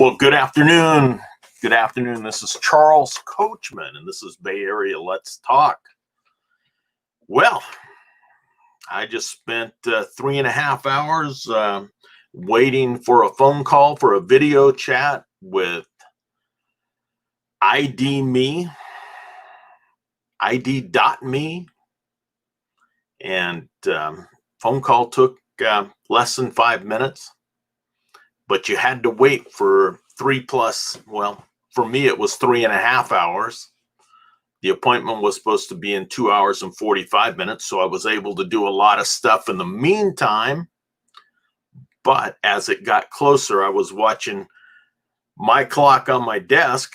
Well, good afternoon. Good afternoon. This is Charles Coachman, and this is Bay Area Let's Talk. Well, I just spent 3.5 hours waiting for a phone call for a video chat with ID.me, and phone call took less than 5 minutes. But you had to wait for for me, it was 3.5 hours. The appointment was supposed to be in 2 hours and 45 minutes. So I was able to do a lot of stuff in the meantime. But as it got closer, I was watching my clock on my desk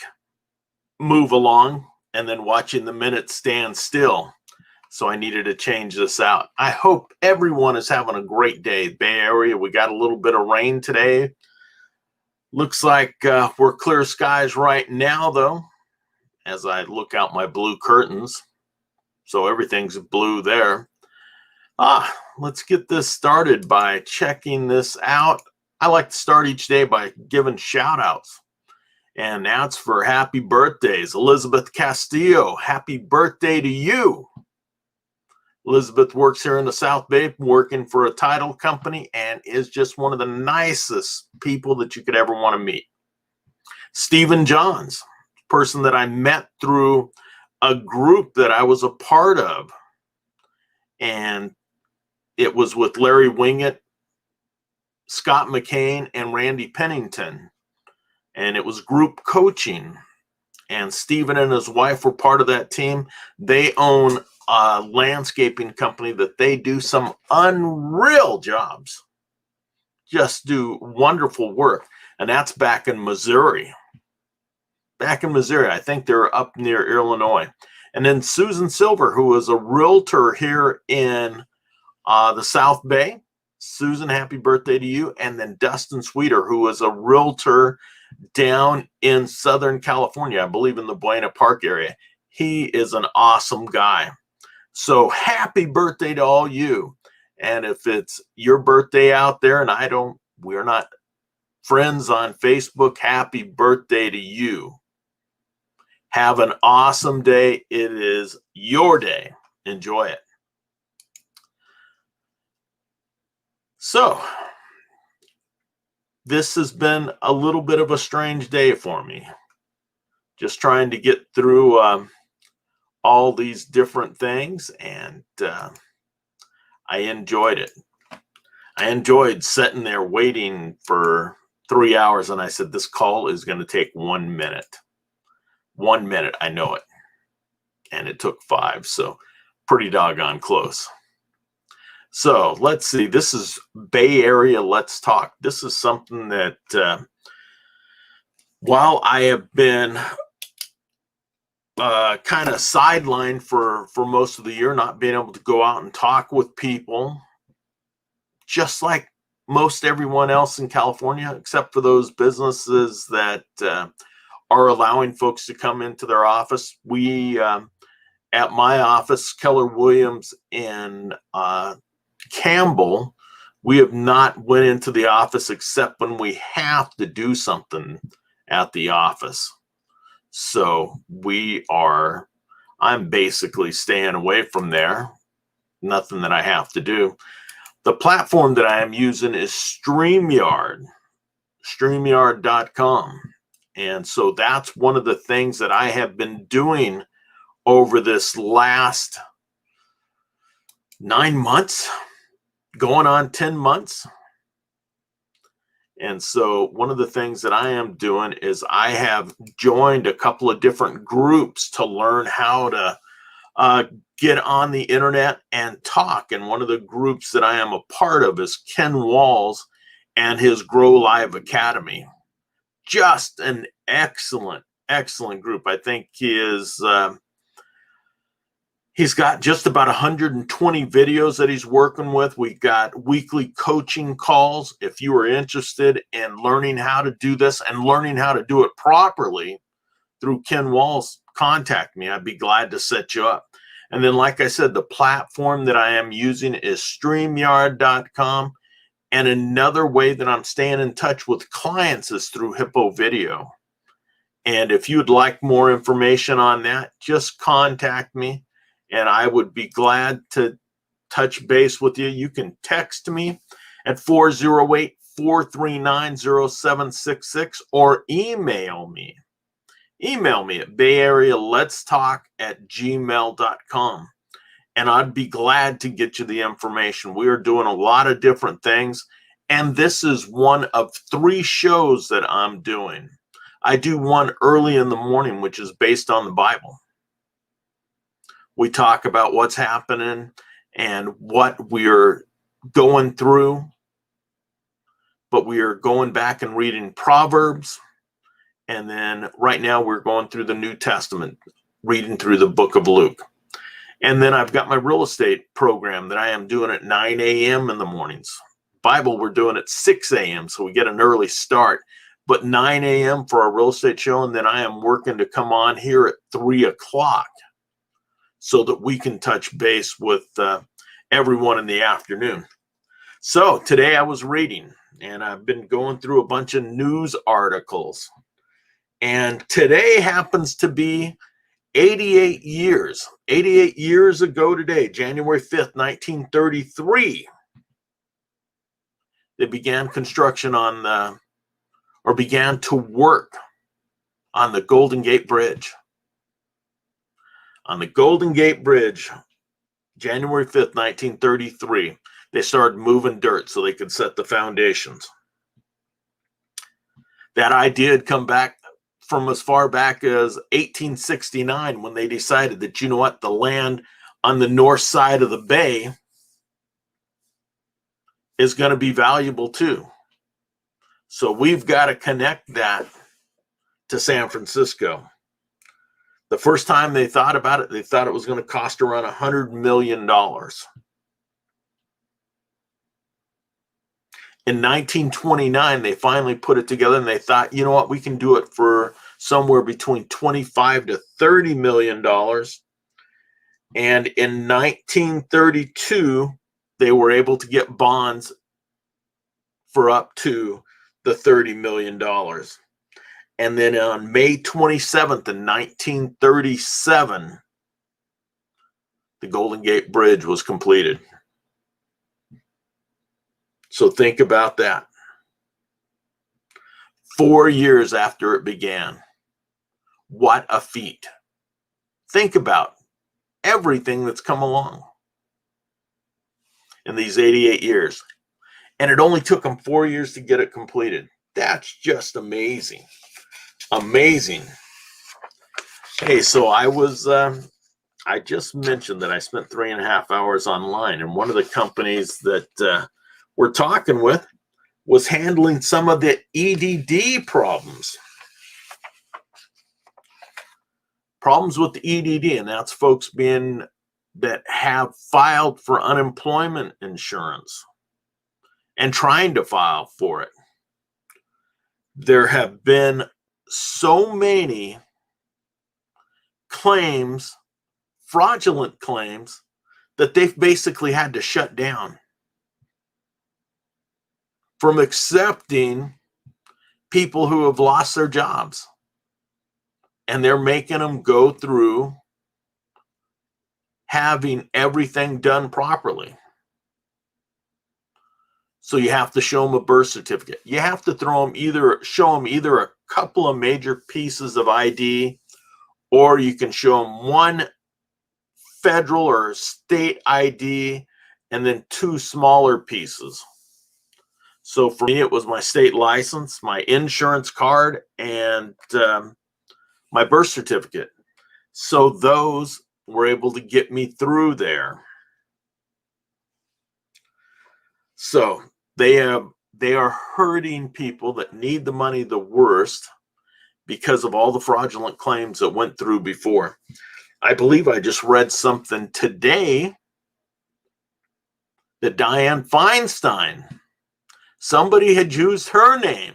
move along and then watching the minutes stand still. So I needed to change this out. I hope everyone is having a great day. Bay Area, we got a little bit of rain today. Looks like we're clear skies right now, though, as I look out my blue curtains. So everything's blue there. Let's get this started by checking this out. I like to start each day by giving shout outs. And that's for happy birthdays. Elizabeth Castillo, happy birthday to you. Elizabeth works here in the South Bay, working for a title company, and is just one of the nicest people that you could ever want to meet. Stephen Johns, person that I met through a group that I was a part of. And it was with Larry Wingett, Scott McCain, and Randy Pennington. And it was group coaching. And Stephen and his wife were part of that team. They own a landscaping company that they do some unreal jobs. Just do wonderful work. And that's back in Missouri. I think they're up near Illinois. And then Susan Silver, who is a realtor here in the South Bay. Susan, happy birthday to you. And then Dustin Sweeter, who is a realtor down in Southern California, I believe in the Buena Park area. He is an awesome guy. So happy birthday to all you. And if it's your birthday out there and we're not friends on Facebook, happy birthday to you. Have an awesome day. It is your day. Enjoy it. So this has been a little bit of a strange day for me. Just trying to get through all these different things, and I enjoyed it. I enjoyed sitting there waiting for 3 hours, and I said, this call is going to take 1 minute. 1 minute, I know it. And it took 5, so pretty doggone close. So let's see, this is Bay Area Let's Talk. This is something that while I have been kind of sidelined for most of the year, not being able to go out and talk with people, just like most everyone else in California, except for those businesses that are allowing folks to come into their office. We, at my office, Keller Williams in Campbell, we have not went into the office except when we have to do something at the office. So I'm basically staying away from there. Nothing that I have to do. The platform that I am using is StreamYard, StreamYard.com. And so that's one of the things that I have been doing over this last 9 months, going on 10 months. And so one of the things that I am doing is I have joined a couple of different groups to learn how to get on the internet and talk. And one of the groups that I am a part of is Ken Walls and his Grow Live Academy. Just an excellent, excellent group. I think he's got just about 120 videos that he's working with. We got weekly coaching calls. If you are interested in learning how to do this and learning how to do it properly through Ken Walls, contact me. I'd be glad to set you up. And then, like I said, the platform that I am using is StreamYard.com. And another way that I'm staying in touch with clients is through Hippo Video. And if you'd like more information on that, just contact me and I would be glad to touch base with you. You can text me at 408-439-0766 or email me. Email me at bayarealetstalk@gmail.com. And I'd be glad to get you the information. We are doing a lot of different things. And this is one of 3 shows that I'm doing. I do one early in the morning, which is based on the Bible. We talk about what's happening and what we're going through. But we are going back and reading Proverbs. And then right now we're going through the New Testament, reading through the book of Luke. And then I've got my real estate program that I am doing at 9 a.m. in the mornings. Bible, we're doing at 6 a.m. So we get an early start, but 9 a.m. for our real estate show. And then I am working to come on here at 3 o'clock so that we can touch base with everyone in the afternoon. So today I was reading and I've been going through a bunch of news articles. And today happens to be 88 years ago today, January 5th, 1933, they began construction began to work on the Golden Gate Bridge. On the Golden Gate Bridge, January 5th, 1933, they started moving dirt so they could set the foundations. That idea had come back from as far back as 1869 when they decided that, you know what, the land on the north side of the bay is going to be valuable too. So we've got to connect that to San Francisco. The first time they thought about it, they thought it was going to cost around $100 million. In 1929, they finally put it together and they thought, you know what, we can do it for somewhere between $25 to $30 million. And in 1932, they were able to get bonds for up to the $30 million. And then on May 27th in 1937, the Golden Gate Bridge was completed. So think about that. 4 years after it began. What a feat. Think about everything that's come along in these 88 years. And it only took them 4 years to get it completed. That's just amazing. Amazing. Hey, so I just mentioned that I spent 3.5 hours online, and one of the companies that we're talking with was handling some of the EDD problems. Problems with the EDD, and that's folks that have filed for unemployment insurance and trying to file for it. There have been so many claims, fraudulent claims, that they've basically had to shut down from accepting people who have lost their jobs. And they're making them go through having everything done properly. So you have to show them a birth certificate. You have to show them either a couple of major pieces of ID, or you can show them one federal or state ID and then 2 smaller pieces. So for me, it was my state license, my insurance card, and my birth certificate. So those were able to get me through there. So they are hurting people that need the money the worst because of all the fraudulent claims that went through before. I believe I just read something today that Dianne Feinstein, somebody had used her name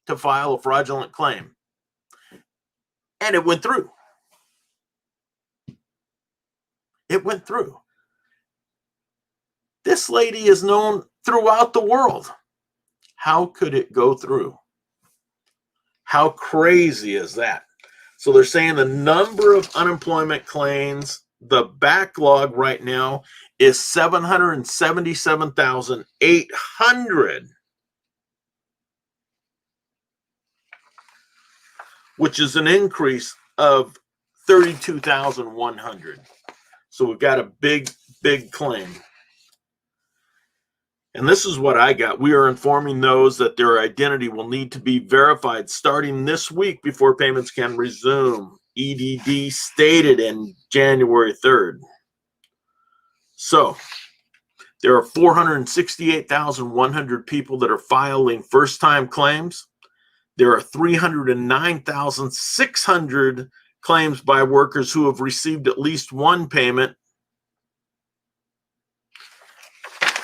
to file a fraudulent claim, and it went through. It went through. This lady is known throughout the world. How could it go through? How crazy is that? So they're saying the number of unemployment claims, the backlog right now is 777,800, which is an increase of 32,100. So we've got a big claim. And this is what I got. We are informing those that their identity will need to be verified starting this week before payments can resume. EDD stated in January 3rd. So there are 468,100 people that are filing first-time claims. There are 309,600 claims by workers who have received at least one payment.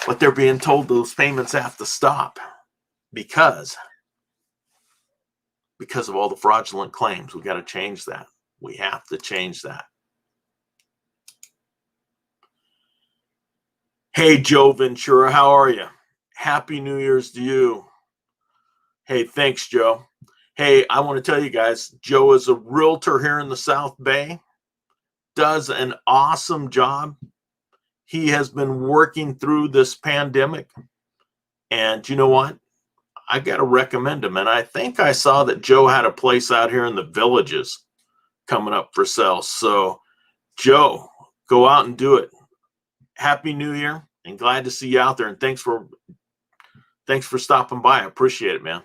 But they're being told those payments have to stop because of all the fraudulent claims. We got to change that. We have to change that. Hey, Joe Ventura, how are you? Happy New Year's to you. Hey, thanks, Joe. Hey, I want to tell you guys, Joe is a realtor here in the South Bay, does an awesome job. He has been working through this pandemic. And you know what? I got to recommend him. And I think I saw that Joe had a place out here in the Villages coming up for sale. So, Joe, go out and do it. Happy New Year and glad to see you out there. And thanks for stopping by. I appreciate it, man.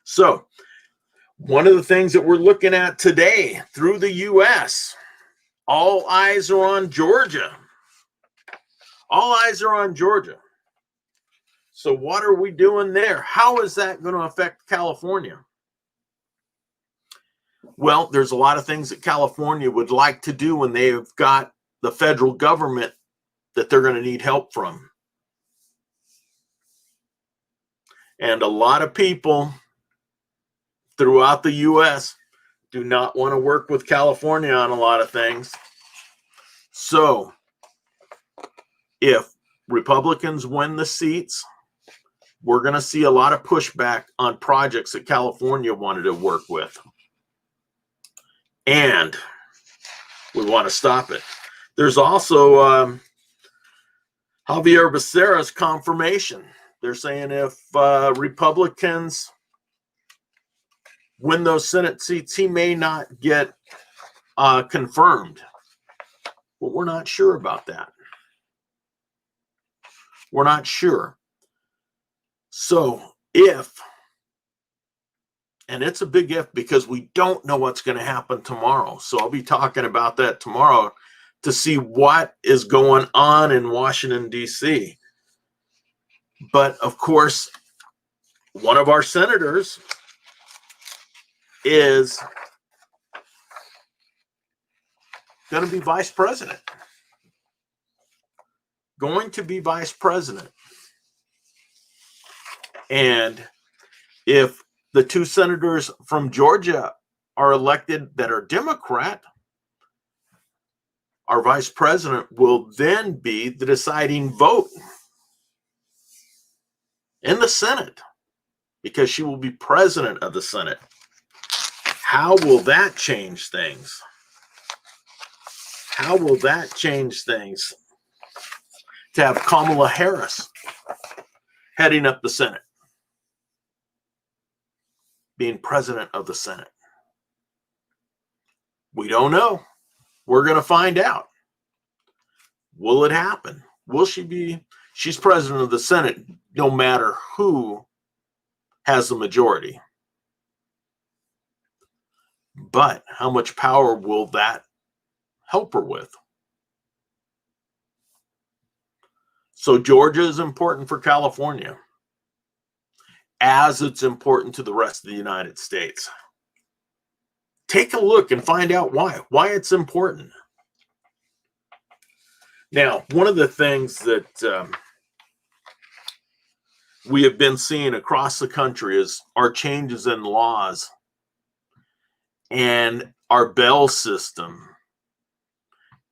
So, one of the things that we're looking at today through the U.S., all eyes are on Georgia. All eyes are on Georgia. So what are we doing there? How is that going to affect California? Well, there's a lot of things that California would like to do when they've got the federal government that they're going to need help from. And a lot of people throughout the U.S. do not want to work with California on a lot of things. So if Republicans win the seats, we're going to see a lot of pushback on projects that California wanted to work with. And we want to stop it. There's also Javier Becerra's confirmation. They're saying if Republicans win those Senate seats, he may not get confirmed. But we're not sure about that. We're not sure. So if, and it's a big if because we don't know what's going to happen tomorrow. So I'll be talking about that tomorrow to see what is going on in Washington, D.C. But of course, one of our senators is going to be vice president. Going to be vice president. And if the two senators from Georgia are elected that are Democrat, our vice president will then be the deciding vote in the Senate because she will be president of the Senate. How will that change things? How will that change things to have Kamala Harris heading up the Senate, being president of the Senate? We don't know. We're going to find out. Will it happen? Will she be? She's president of the Senate no matter who has the majority. But how much power will that help her with? So Georgia is important for California, as it's important to the rest of the United States. Take a look and find out why it's important. Now, one of the things that we have been seeing across the country is our changes in laws and our bail system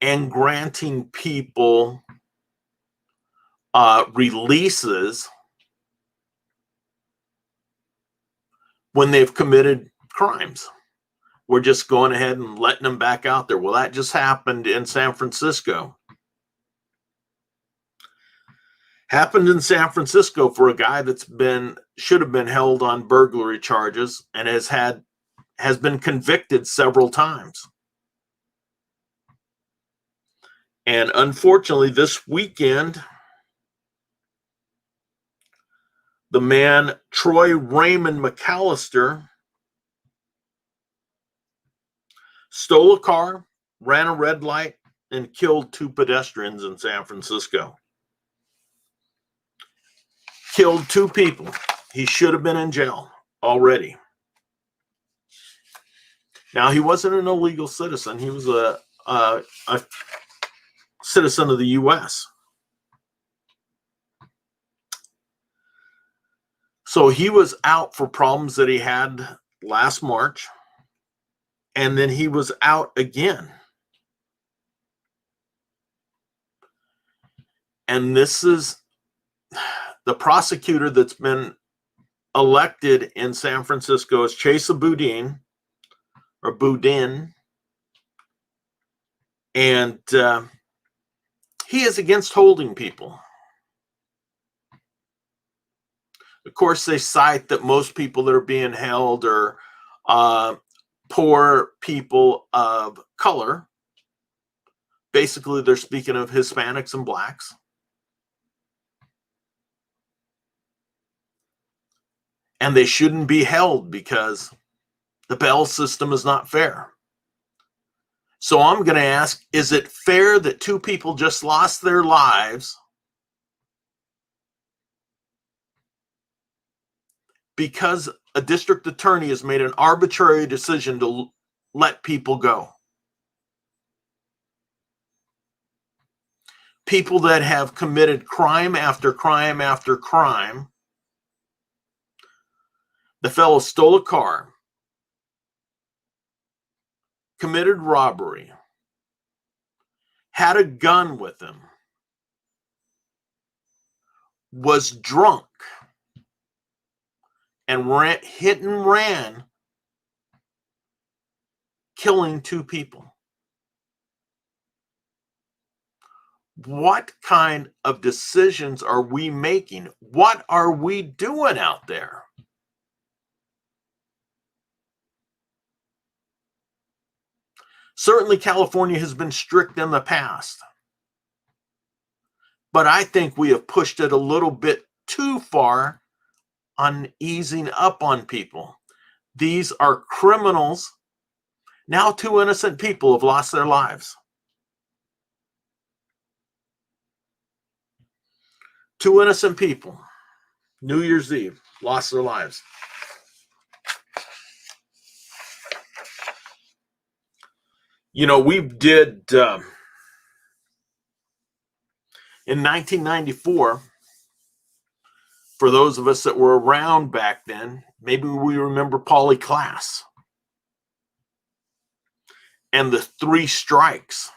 and granting people releases when they've committed crimes. We're just going ahead and letting them back out there. Well, that just happened in San Francisco. Happened in San Francisco for a guy should have been held on burglary charges and has been convicted several times. And unfortunately, this weekend, the man Troy Raymond McAllister stole a car, ran a red light, and killed 2 pedestrians in San Francisco. Killed 2 people. He should have been in jail already. Now, he wasn't an illegal citizen. He was a citizen of the U.S. So he was out for problems that he had last March, and then he was out again. And this is the prosecutor that's been elected in San Francisco is Chesa Boudin, or Boudin, and he is against holding people. Of course, they cite that most people that are being held are poor people of color. Basically, they're speaking of Hispanics and blacks. And they shouldn't be held because the bail system is not fair. So I'm going to ask, is it fair that 2 people just lost their lives because a district attorney has made an arbitrary decision to let people go? People that have committed crime after crime after crime. The fellow stole a car, committed robbery, had a gun with him, was drunk, and hit and ran, killing 2 people. What kind of decisions are we making? What are we doing out there? Certainly, California has been strict in the past, but I think we have pushed it a little bit too far on easing up on people. These are criminals. Now 2 innocent people have lost their lives. 2 innocent people, New Year's Eve, lost their lives. You know, we did, in 1994, for those of us that were around back then, maybe we remember Pauly Class and the 3 strikes.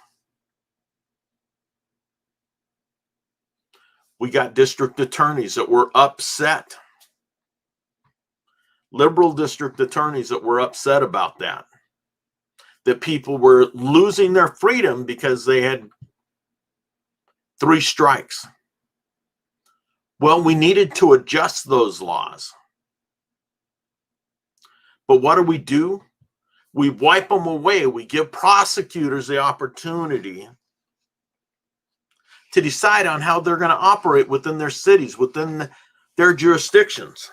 We got district attorneys that were upset. Liberal district attorneys that were upset about that. That people were losing their freedom because they had 3 strikes. Well, we needed to adjust those laws. But what do? We wipe them away. We give prosecutors the opportunity to decide on how they're going to operate within their cities, within their jurisdictions.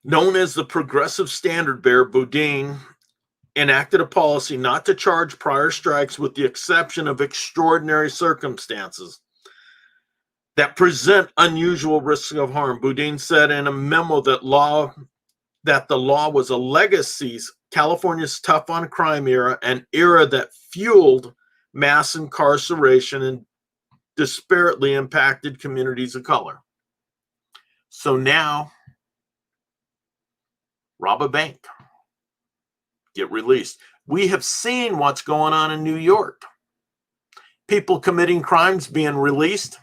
Known as the progressive standard bearer, Boudin enacted a policy not to charge prior strikes with the exception of extraordinary circumstances that present unusual risks of harm. Boudin said in a memo that the law was a legacy, California's tough on crime era, an era that fueled mass incarceration and disparately impacted communities of color. So now, rob a bank, get released. We have seen what's going on in New York. People committing crimes being released,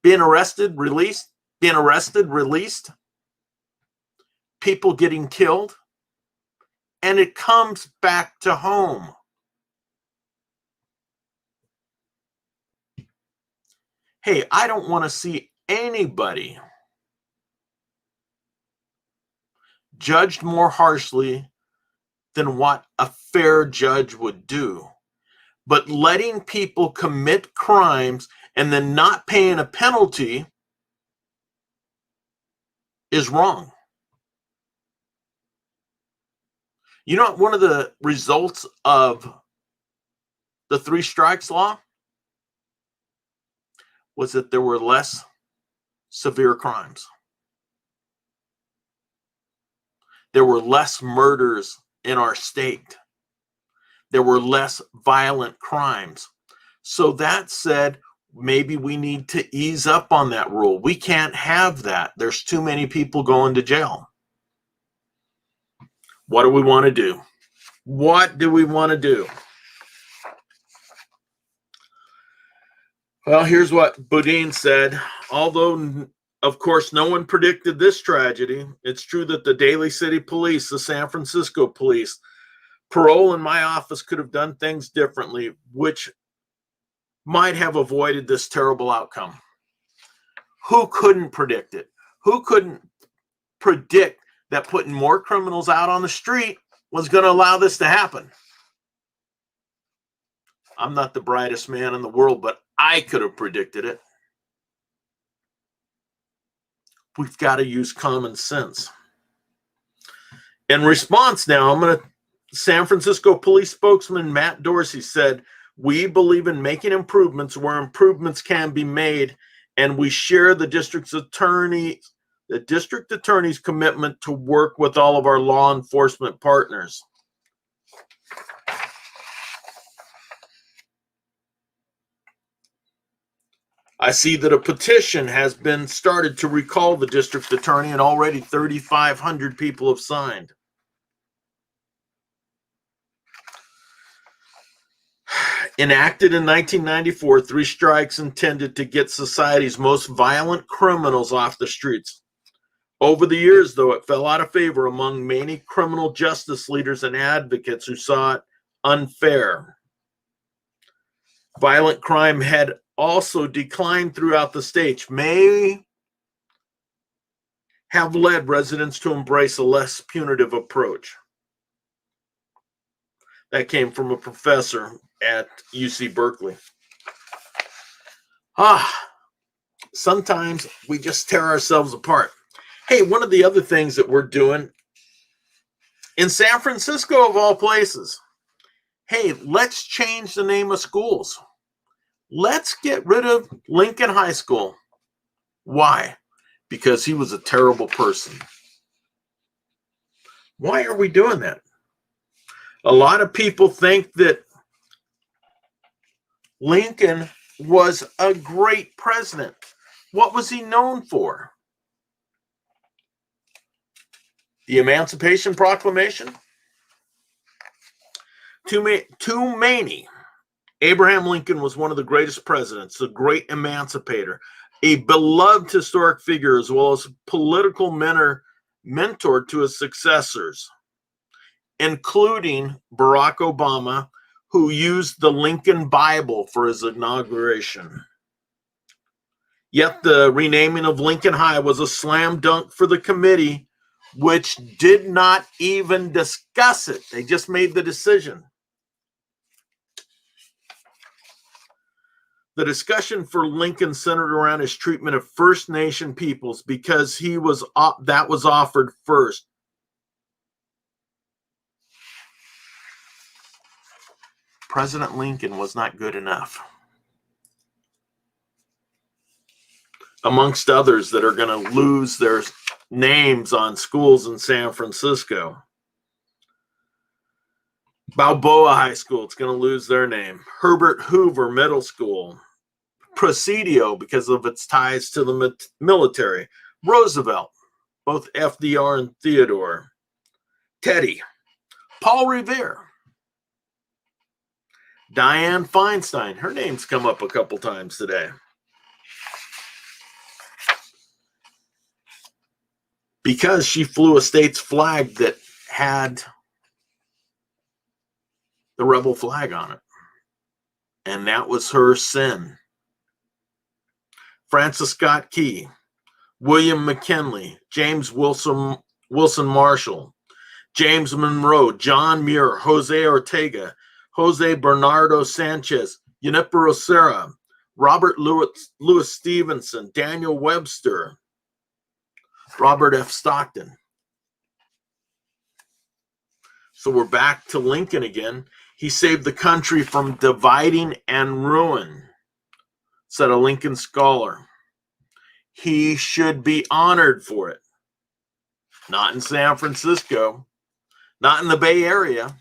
being arrested, released, being arrested, released. People getting killed. And it comes back to home. Hey, I don't want to see anybody judged more harshly than what a fair judge would do. But letting people commit crimes and then not paying a penalty is wrong. You know what one of the results of the 3 strikes law was? That there were less severe crimes. There were less murders in our state. There were less violent crimes. So that said, maybe we need to ease up on that rule. We can't have that. There's too many people going to jail. What do we want to do? What do we want to do? Well, here's what Boudin said. Although, of course, no one predicted this tragedy, it's true that the Daly City Police, the San Francisco Police, parole in my office could have done things differently, which might have avoided this terrible outcome. Who couldn't predict it? Who couldn't predict that putting more criminals out on the street was going to allow this to happen? I'm not the brightest man in the world, but I could have predicted it. We've got to use common sense. In response now, San Francisco police spokesman Matt Dorsey said, "We believe in making improvements where improvements can be made, and we share the district attorney's commitment to work with all of our law enforcement partners." I see that a petition has been started to recall the district attorney, and already 3,500 people have signed. Enacted in 1994, 3 strikes intended to get society's most violent criminals off the streets. Over the years, though, it fell out of favor among many criminal justice leaders and advocates who saw it unfair. Violent crime had also declined throughout the state, may have led residents to embrace a less punitive approach. That came from a professor at UC Berkeley. Sometimes we just tear ourselves apart. Hey, one of the other things that we're doing in San Francisco, of all places, hey, let's change the name of schools. Let's get rid of Lincoln High School. Why? Because he was a terrible person. Why are we doing that? A lot of people think that Lincoln was a great president. What was he known for? The Emancipation Proclamation? Too many. Abraham Lincoln was one of the greatest presidents, a great emancipator, a beloved historic figure, as well as a political mentor to his successors, including Barack Obama, who used the Lincoln Bible for his inauguration. Yet the renaming of Lincoln High was a slam dunk for the committee, which did not even discuss it. They just made the decision. The discussion for Lincoln centered around his treatment of First Nation peoples because that was offered first. President Lincoln was not good enough. Amongst others that are going to lose their names on schools in San Francisco. Balboa High School, it's going to lose their name. Herbert Hoover Middle School. Presidio, because of its ties to the military. Roosevelt, both FDR and Theodore. Teddy. Paul Revere. Dianne Feinstein. Her name's come up a couple times today. Because she flew a state's flag that had the rebel flag on it. And that was her sin. Francis Scott Key, William McKinley, James Wilson Marshall, James Monroe, John Muir, Jose Ortega, Jose Bernardo Sanchez, Junipero Serra, Robert Louis Stevenson, Daniel Webster, Robert F. Stockton. So we're back to Lincoln again. He saved the country from dividing and ruin, said a Lincoln scholar. He should be honored for it. Not in San Francisco, not in the Bay Area.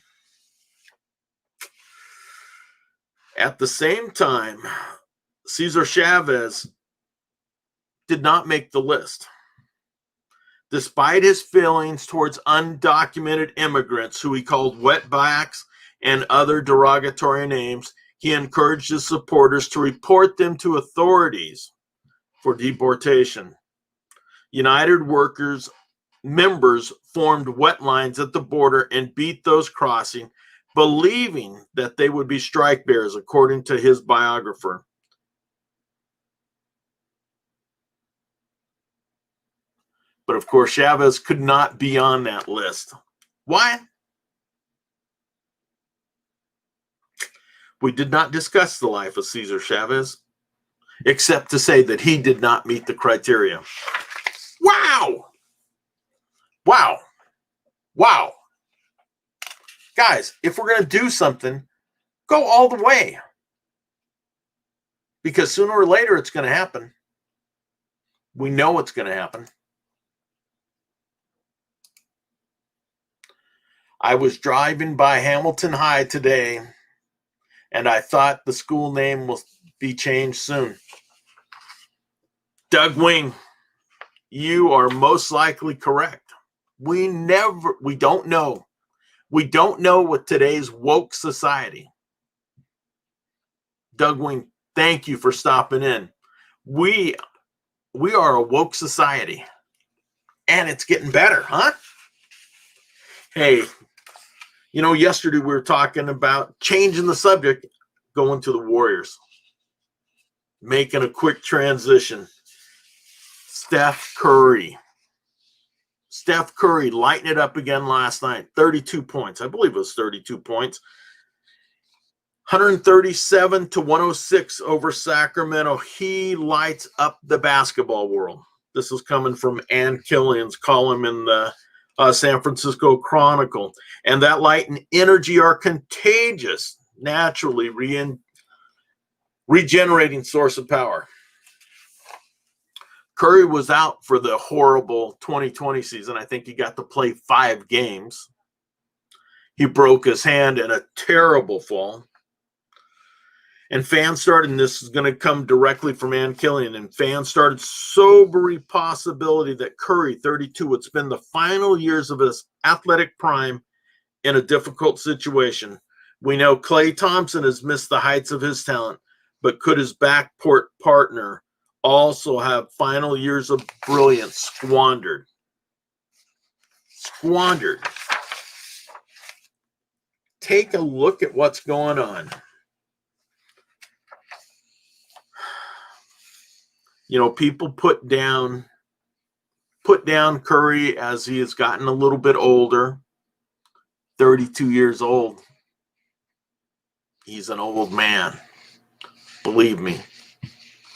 At the same time, Cesar Chavez did not make the list. Despite his feelings towards undocumented immigrants who he called wetbacks and other derogatory names, he encouraged his supporters to report them to authorities for deportation. United Workers members formed wet lines at the border and beat those crossing, believing that they would be strike bearers, according to his biographer. But of course, Chavez could not be on that list. Why? We did not discuss the life of Cesar Chavez, except to say that he did not meet the criteria. Wow! Wow! Wow! Guys, if we're going to do something, go all the way. Because sooner or later it's going to happen. We know it's going to happen. I was driving by Hamilton High today, and I thought the school name will be changed soon. Doug Wing, you are most likely correct. We don't know. We don't know with today's woke society. Doug Wing, thank you for stopping in. We are a woke society, and it's getting better, huh? Hey, you know, yesterday we were talking about changing the subject, going to the Warriors, making a quick transition. Steph Curry. Steph Curry lighting it up again last night. 32 points. I believe it was 32 points. 137-106 over Sacramento. He lights up the basketball world. This is coming from Ann Killian's column in the San Francisco Chronicle. And that light and energy are contagious, naturally regenerating source of power. Curry was out for the horrible 2020 season. I think he got to play 5 games. He broke his hand in a terrible fall. And fans started, and this is going to come directly from Ann Killian, and fans started sobering possibility that Curry, 32, would spend the final years of his athletic prime in a difficult situation. We know Klay Thompson has missed the heights of his talent, but could his backcourt partner also have final years of brilliance squandered? Squandered. Take a look at what's going on. You know, people put down Curry as he has gotten a little bit older. 32 years old. He's an old man. Believe me.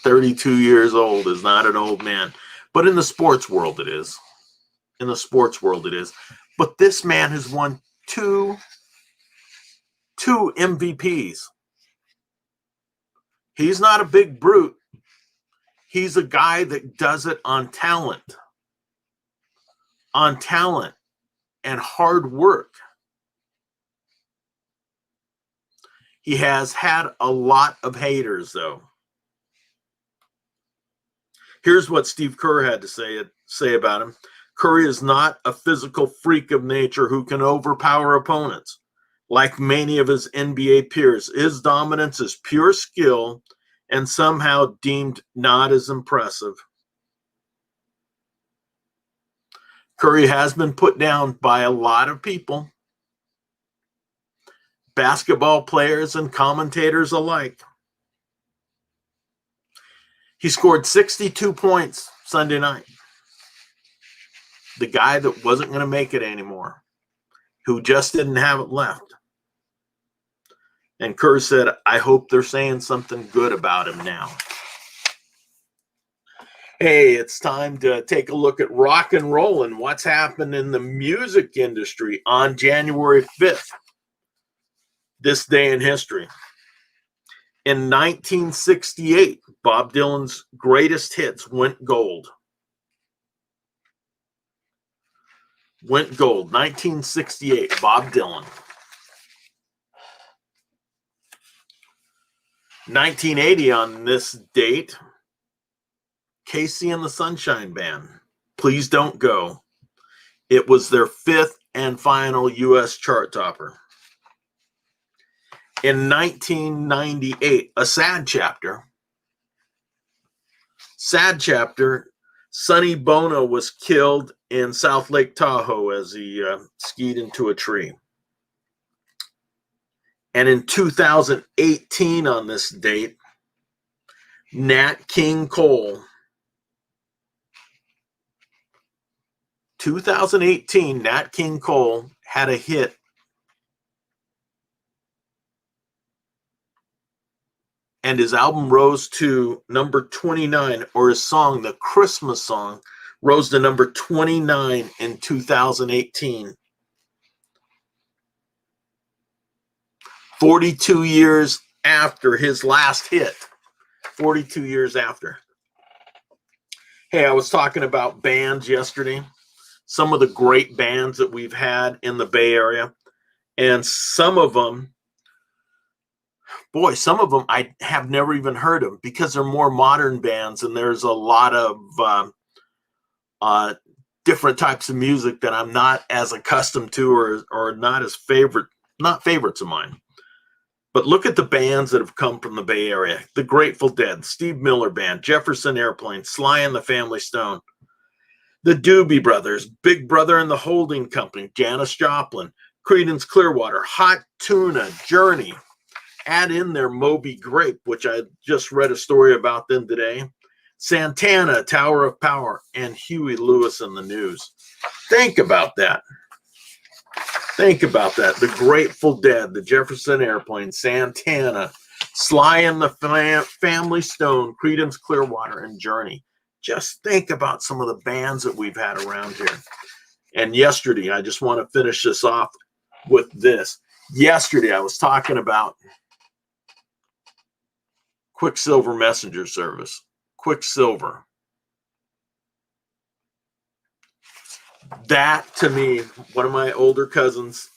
32 years old is not an old man. But in the sports world it is. In the sports world it is. But this man has won two MVPs. He's not a big brute. He's a guy that does it on talent. On talent and hard work. He has had a lot of haters, though. Here's what Steve Kerr had to say about him. Curry is not a physical freak of nature who can overpower opponents. like many of his NBA peers. His dominance is pure skill and somehow deemed not as impressive. Curry has been put down by a lot of people, basketball players and commentators alike. He scored 62 points Sunday night. The guy that wasn't going to make it anymore, who just didn't have it left. And Kerr said, I hope they're saying something good about him now. Hey, it's time to take a look at rock and roll and what's happened in the music industry on January 5th, this day in history. In 1968, Bob Dylan's greatest hits went gold. Went gold, 1968, Bob Dylan. 1980 on this date, Casey and the Sunshine Band, Please Don't Go. It was their fifth and final U.S. chart topper. In 1998, a sad chapter, Sonny Bono was killed in South Lake Tahoe as he skied into a tree. And in 2018 on this date, Nat King Cole, 2018, Nat King Cole had a hit. And his album rose to number 29, or his song, the Christmas song, rose to number 29 in 2018. 42 years after his last hit. 42 years after. Hey, I was talking about bands yesterday. Some of the great bands that we've had in the Bay Area. And some of them I have never even heard of because they're more modern bands, and there's a lot of different types of music that I'm not as accustomed to or not as favorites of mine. But look at the bands that have come from the Bay Area. The Grateful Dead, Steve Miller Band, Jefferson Airplane, Sly and the Family Stone, the Doobie Brothers, Big Brother and the Holding Company, Janis Joplin, Creedence Clearwater, Hot Tuna, Journey. Add in there Moby Grape, which I just read a story about them today. Santana, Tower of Power, and Huey Lewis and the News. Think about that. Think about that. The Grateful Dead, the Jefferson Airplane, Santana, Sly and the Family Stone, Creedence Clearwater, and Journey. Just think about some of the bands that we've had around here. And yesterday, I just want to finish this off with this. Yesterday, I was talking about Quicksilver messenger service. Quicksilver. That, to me, one of my older cousins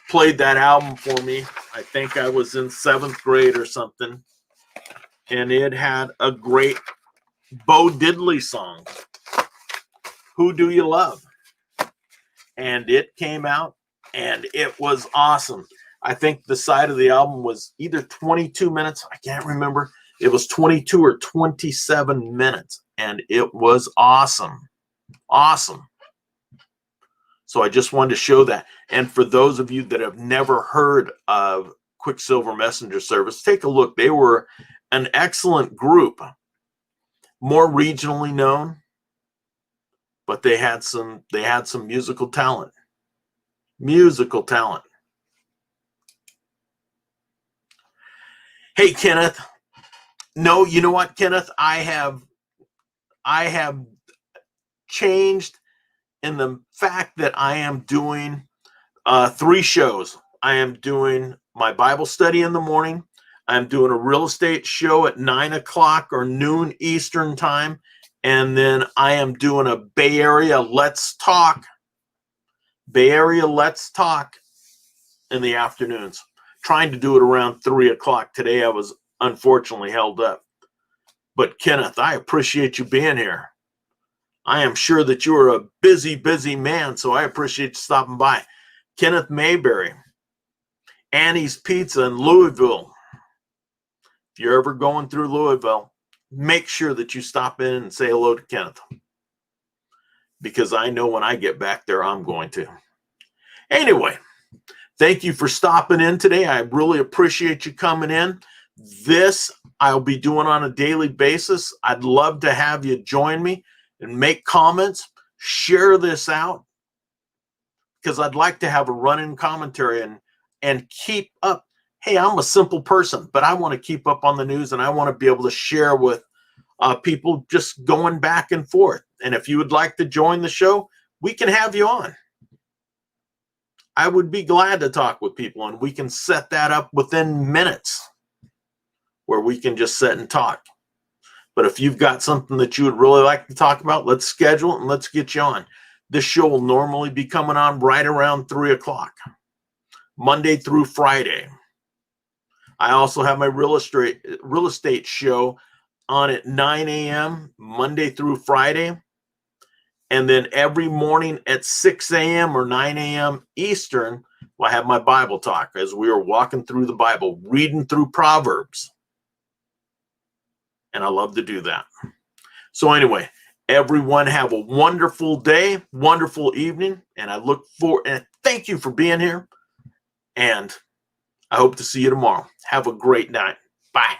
played that album for me. I think I was in 7th grade or something. And it had a great Bo Diddley song, Who Do You Love? And it came out, and it was awesome. I think the side of the album was either 22 minutes. I can't remember. It was 22 or 27 minutes, and it was awesome. Awesome. So I just wanted to show that. And for those of you that have never heard of Quicksilver Messenger Service, take a look. They were an excellent group, more regionally known, but they had some musical talent. Musical talent. Hey, Kenneth. No, you know what, Kenneth? I have changed in the fact that I am doing 3 shows. I am doing my Bible study in the morning. I'm doing a real estate show at 9 o'clock or noon Eastern time. And then I am doing a Bay Area Let's Talk. Bay Area Let's Talk in the afternoons. Trying to do it around 3 o'clock. Today I was unfortunately held up. But Kenneth, I appreciate you being here. I am sure that you are a busy, busy man, so I appreciate you stopping by. Kenneth Mayberry, Annie's Pizza in Louisville. If you're ever going through Louisville, make sure that you stop in and say hello to Kenneth, because I know when I get back there, I'm going to. Anyway, thank you for stopping in today. I really appreciate you coming in. This I'll be doing on a daily basis. I'd love to have you join me and make comments, share this out, because I'd like to have a run-in commentary and keep up. Hey, I'm a simple person, but I want to keep up on the news, and I want to be able to share with people, just going back and forth. And if you would like to join the show, we can have you on. I would be glad to talk with people, and we can set that up within minutes where we can just sit and talk. But if you've got something that you would really like to talk about, let's schedule it and let's get you on. This show will normally be coming on right around 3 o'clock, Monday through Friday. I also have my real estate show on at 9 a.m. Monday through Friday. And then every morning at 6 a.m. or 9 a.m. Eastern, I have my Bible talk as we are walking through the Bible, reading through Proverbs. And I love to do that. So anyway, everyone have a wonderful day, wonderful evening. And I look forward, and thank you for being here. And I hope to see you tomorrow. Have a great night. Bye.